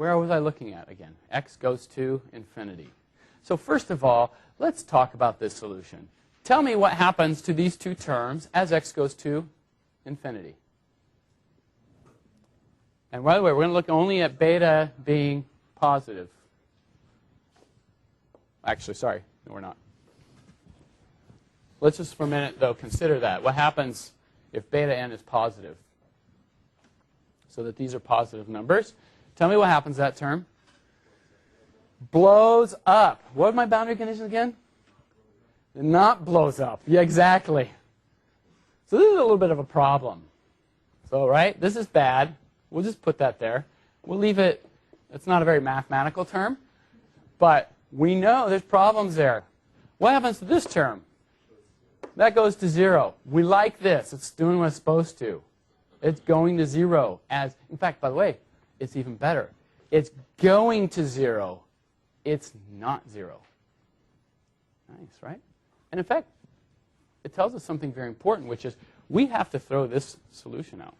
where was I looking at again? X goes to infinity. So first of all, let's talk about this solution. Tell me what happens to these two terms as x goes to infinity. And by the way, we're going to look only at beta being positive. Actually, sorry, no, we're not. Let's just for a minute, though, consider that. What happens if beta n is positive? So that these are positive numbers. Tell me what happens to that term. Blows up. What are my boundary conditions again? Not blows up. Yeah, exactly. So this is a little bit of a problem. So, right, this is bad. We'll just put that there. We'll leave it. It's not a very mathematical term. But we know there's problems there. What happens to this term? That goes to 0. We like this. It's doing what it's supposed to. It's going to 0. As, in fact, by the way, it's even better. It's going to 0. It's not 0. Nice, right? And in fact, it tells us something very important, which is we have to throw this solution out.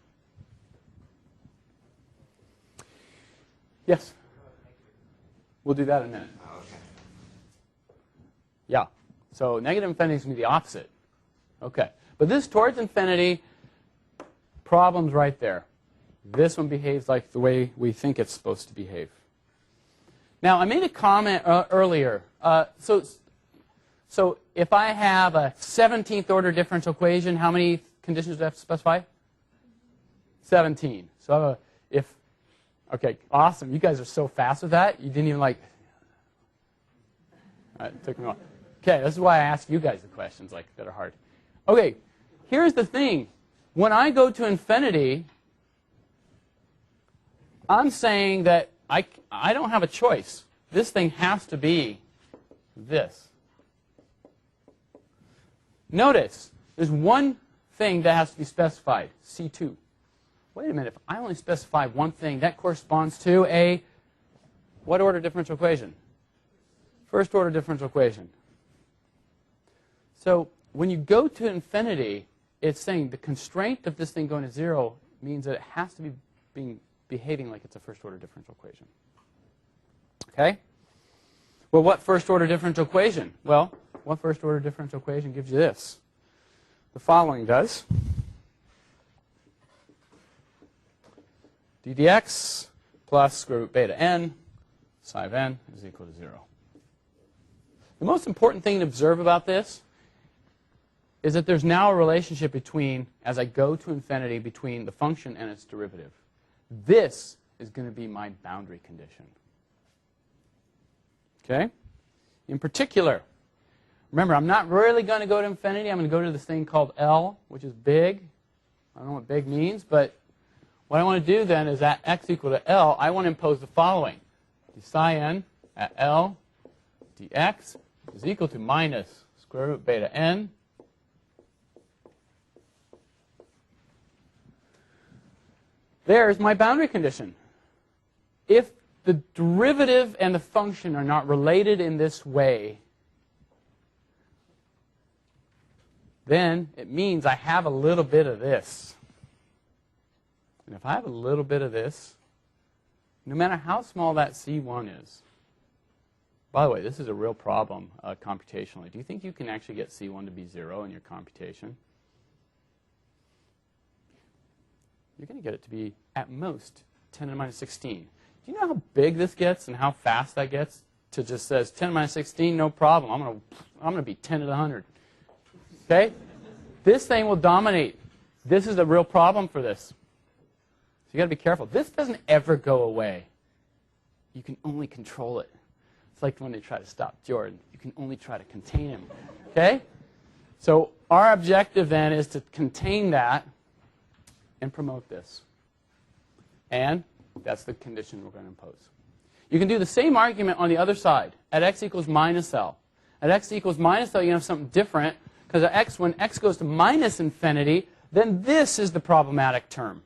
Yes? We'll do that in a minute. Yeah. So negative infinity is going to be the opposite. Okay. But this towards infinity, problems right there. This one behaves like the way we think it's supposed to behave. Now, I made a comment earlier. So if I have a 17th order differential equation, how many conditions do I have to specify? 17. So okay, awesome. You guys are so fast with that. You didn't even like, it took me a while. Okay, this is why I ask you guys the questions like that are hard. Okay, here's the thing. When I go to infinity, I'm saying that I don't have a choice. This thing has to be this. Notice, there's one thing that has to be specified, C2. Wait a minute, if I only specify one thing, that corresponds to a what order differential equation? First order differential equation. So when you go to infinity, it's saying the constraint of this thing going to 0 means that it has to be behaving like it's a first order differential equation. Okay? Well, what first order differential equation? Well, what first order differential equation gives you this? The following does. d dx plus square root beta n psi of n is equal to 0. The most important thing to observe about this is that there's now a relationship between, as I go to infinity, between the function and its derivative. This is going to be my boundary condition. Okay? In particular, remember, I'm not really going to go to infinity. I'm going to go to this thing called L, which is big. I don't know what big means, but what I want to do then is at x equal to L, I want to impose the following. d psi n at L dx is equal to minus square root beta n there's my boundary condition. If the derivative and the function are not related in this way, then it means I have a little bit of this. And if I have a little bit of this, no matter how small that C1 is, by the way, this is a real problem computationally. Do you think you can actually get C1 to be 0 in your computation? You're going to get it to be, at most, 10 to the minus 16. Do you know how big this gets and how fast that gets? To just says 10 to the minus 16, no problem. I'm going to be 10 to the 100. Okay? This thing will dominate. This is a real problem for this. So you've got to be careful. This doesn't ever go away. You can only control it. It's like when they try to stop Jordan. You can only try to contain him. Okay? So our objective then is to contain that and promote this. And that's the condition we're going to impose. You can do the same argument on the other side, at x equals minus L. At x equals minus L, you have something different, because at x, when x goes to minus infinity, then this is the problematic term.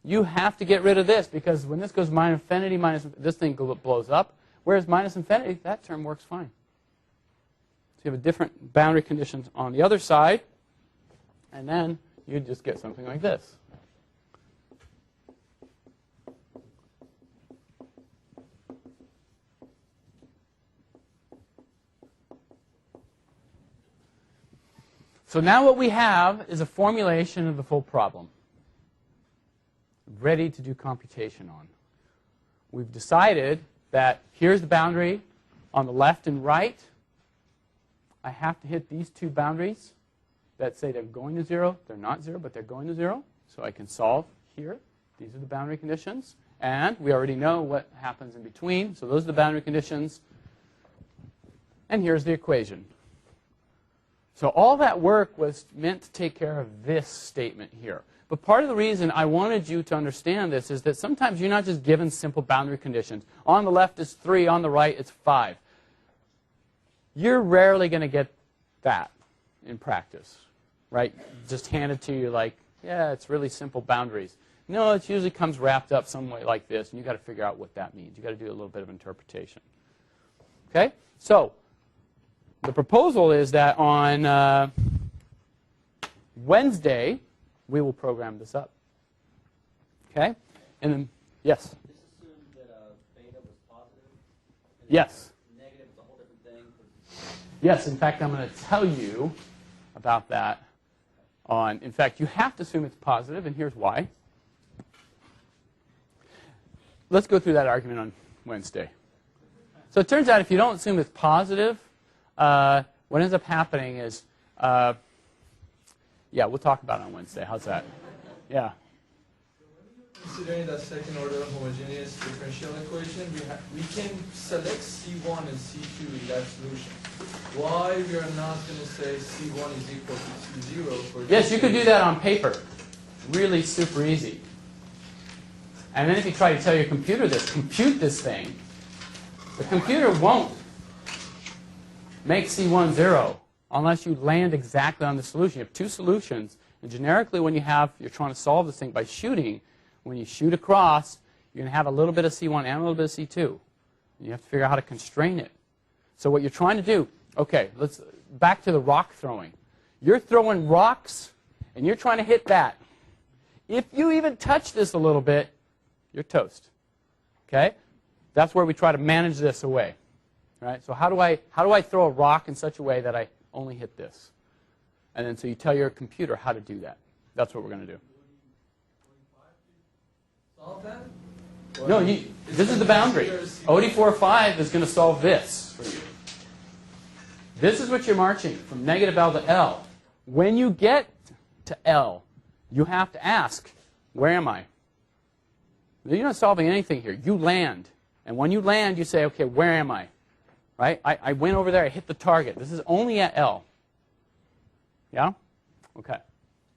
You have to get rid of this, because when this goes to minus infinity, this thing blows up, whereas minus infinity, that term works fine. So you have a different boundary conditions on the other side, and then you just get something like this. So now what we have is a formulation of the full problem, ready to do computation on. We've decided that here's the boundary on the left and right. I have to hit these two boundaries that say they're going to 0. They're not 0, but they're going to 0. So I can solve here. These are the boundary conditions. And we already know what happens in between. So those are the boundary conditions. And here's the equation. So all that work was meant to take care of this statement here. But part of the reason I wanted you to understand this is that sometimes you're not just given simple boundary conditions. On the left is 3, on the right it's 5. You're rarely going to get that in practice, right? Just handed to you like, yeah, it's really simple boundaries. No, it usually comes wrapped up some way like this, and you've got to figure out what that means. You've got to do a little bit of interpretation. Okay? So the proposal is that on Wednesday, we will program this up. Okay? And then, yes? Just assume that beta was positive. Yes. Negative is a whole different thing. Yes, in fact, I'm going to tell you about that. In fact, you have to assume it's positive, and here's why. Let's go through that argument on Wednesday. So it turns out if you don't assume it's positive, what ends up happening is, yeah, we'll talk about it on Wednesday. How's that? Yeah. Considering the second order homogeneous differential equation, we can select C1 and C2 in that solution. Why we are not going to say C1 is equal to C0 for Yes, you could do that on paper. Really super easy. And then if you try to tell your computer this, compute this thing, the computer won't make C1 0 unless you land exactly on the solution. You have two solutions, and generically when you're trying to solve this thing by shooting, when you shoot across, you're going to have a little bit of C1 and a little bit of C2. And you have to figure out how to constrain it. So what you're trying to do, okay, let's back to the rock throwing. You're throwing rocks, and you're trying to hit that. If you even touch this a little bit, you're toast. Okay? That's where we try to manage this away. Right? So how do I throw a rock in such a way that I only hit this? And then so you tell your computer how to do that. That's what we're going to do. solve that? No, this is the boundary. OD45 is going to solve this for you. This is what you're marching from negative L to L. When you get to L, you have to ask, where am I? You're not solving anything here. You land. And when you land, you say, okay, where am I? Right? I went over there. I hit the target. This is only at L. Yeah? Okay.